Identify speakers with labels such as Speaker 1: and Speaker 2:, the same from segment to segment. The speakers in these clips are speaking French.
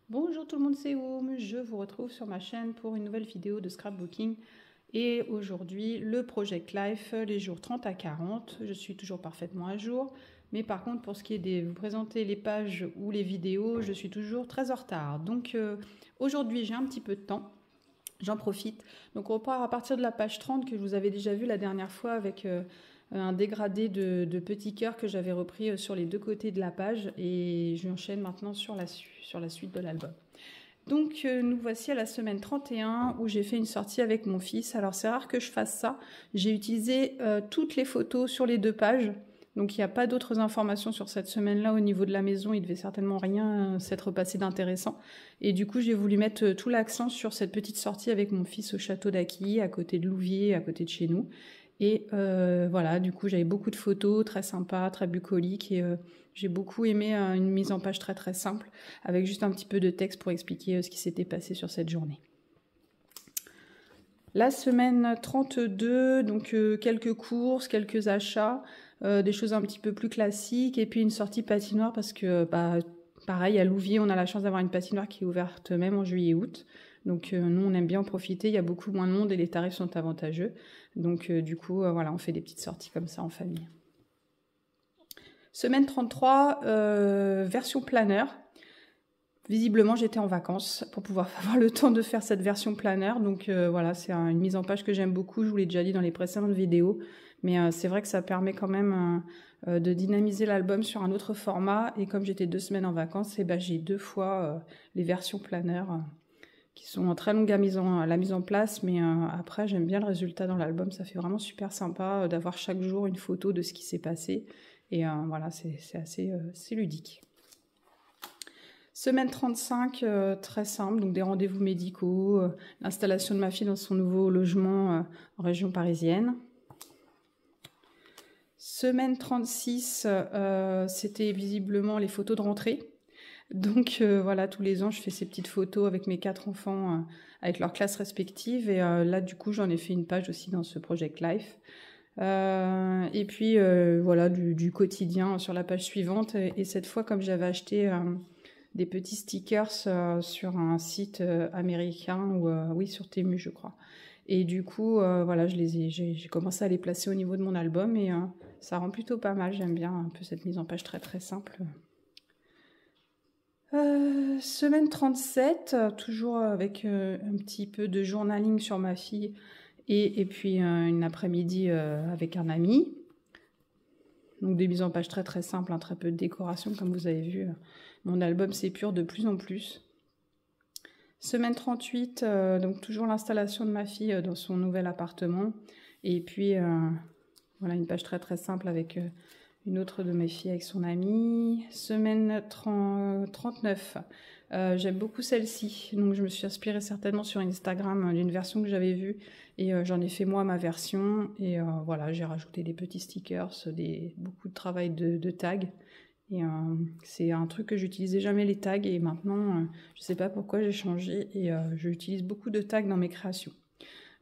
Speaker 1: Bonjour tout le monde, c'est Oum. Je vous retrouve sur ma chaîne pour une nouvelle vidéo de scrapbooking. Et aujourd'hui, le Project Life, les jours 30 à 40. Je suis toujours parfaitement à jour. Mais par contre, pour ce qui est de vous présenter les pages ou les vidéos, je suis toujours très en retard. Donc aujourd'hui, j'ai un petit peu de temps. J'en profite. Donc on repart à partir de la page 30 que je vous avais déjà vu la dernière fois avec un dégradé de petits cœurs que j'avais repris sur les deux côtés de la page. Et j'enchaîne maintenant sur la suite de l'album. Donc nous voici à la semaine 31 où j'ai fait une sortie avec mon fils. Alors c'est rare que je fasse ça. J'ai utilisé toutes les photos sur les deux pages. Donc il n'y a pas d'autres informations sur cette semaine-là au niveau de la maison. Il devait certainement rien s'être passé d'intéressant. Et du coup j'ai voulu mettre tout l'accent sur cette petite sortie avec mon fils au château d'Aquilly, à côté de Louviers, à côté de chez nous. Et voilà, du coup j'avais beaucoup de photos très sympas, très bucoliques et j'ai beaucoup aimé une mise en page très très simple avec juste un petit peu de texte pour expliquer ce qui s'était passé sur cette journée. La semaine 32, donc quelques courses, quelques achats, des choses un petit peu plus classiques et puis une sortie patinoire parce que pareil à Louviers on a la chance d'avoir une patinoire qui est ouverte même en juillet-août. Donc nous on aime bien en profiter, il y a beaucoup moins de monde et les tarifs sont avantageux. Donc du coup voilà, on fait des petites sorties comme ça en famille. Semaine 33, version planeur. Visiblement j'étais en vacances pour pouvoir avoir le temps de faire cette version planeur. Donc voilà, c'est une mise en page que j'aime beaucoup, je vous l'ai déjà dit dans les précédentes vidéos. Mais c'est vrai que ça permet quand même de dynamiser l'album sur un autre format. Et comme j'étais 2 semaines en vacances, j'ai 2 fois les versions planeur qui sont très longues à la mise en place, mais après j'aime bien le résultat dans l'album, ça fait vraiment super sympa d'avoir chaque jour une photo de ce qui s'est passé, et voilà, c'est assez ludique. Semaine 35, très simple, donc des rendez-vous médicaux, l'installation de ma fille dans son nouveau logement en région parisienne. Semaine 36, c'était visiblement les photos de rentrée. Donc voilà, tous les ans, je fais ces petites photos avec mes 4 enfants, avec leurs classes respectives. Et là, du coup, j'en ai fait une page aussi dans ce Project Life. Et puis, voilà, du quotidien sur la page suivante. Et cette fois, comme j'avais acheté des petits stickers sur un site américain, ou oui, sur Temu, je crois. Et du coup, voilà, j'ai commencé à les placer au niveau de mon album. Et ça rend plutôt pas mal. J'aime bien un peu cette mise en page très, très simple. Semaine 37, toujours avec un petit peu de journaling sur ma fille et puis une après-midi avec un ami. Donc des mises en page très très simples, très peu de décoration comme vous avez vu. Mon album s'épure de plus en plus. Semaine 38, donc toujours l'installation de ma fille dans son nouvel appartement. Et puis voilà, une page très très simple avec une autre de mes filles avec son amie. Semaine 39, j'aime beaucoup celle-ci, donc je me suis inspirée certainement sur Instagram d'une version que j'avais vue et j'en ai fait moi ma version. Et voilà, j'ai rajouté des petits stickers, beaucoup de travail de tags. Et c'est un truc que j'utilisais jamais, les tags, et maintenant je sais pas pourquoi j'ai changé et j'utilise beaucoup de tags dans mes créations.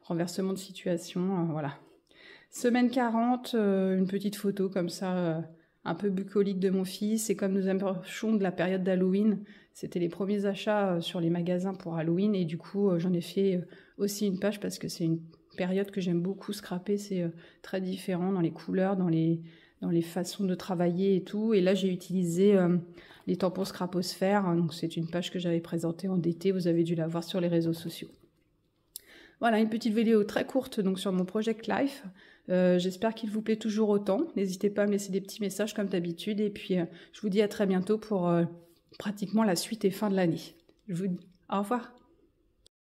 Speaker 1: Renversement de situation, voilà. Semaine 40, une petite photo comme ça, un peu bucolique de mon fils. Et comme nous approchons de la période d'Halloween, c'était les premiers achats sur les magasins pour Halloween. Et du coup, j'en ai fait aussi une page parce que c'est une période que j'aime beaucoup scraper. C'est très différent dans les couleurs, dans les façons de travailler et tout. Et là, j'ai utilisé les tampons Scraposphère. Donc, c'est une page que j'avais présentée en été. Vous avez dû la voir sur les réseaux sociaux. Voilà, une petite vidéo très courte donc sur mon Project Life. J'espère qu'il vous plaît toujours autant. N'hésitez pas à me laisser des petits messages comme d'habitude. Et puis, je vous dis à très bientôt pour pratiquement la suite et fin de l'année. Je vous dis au revoir.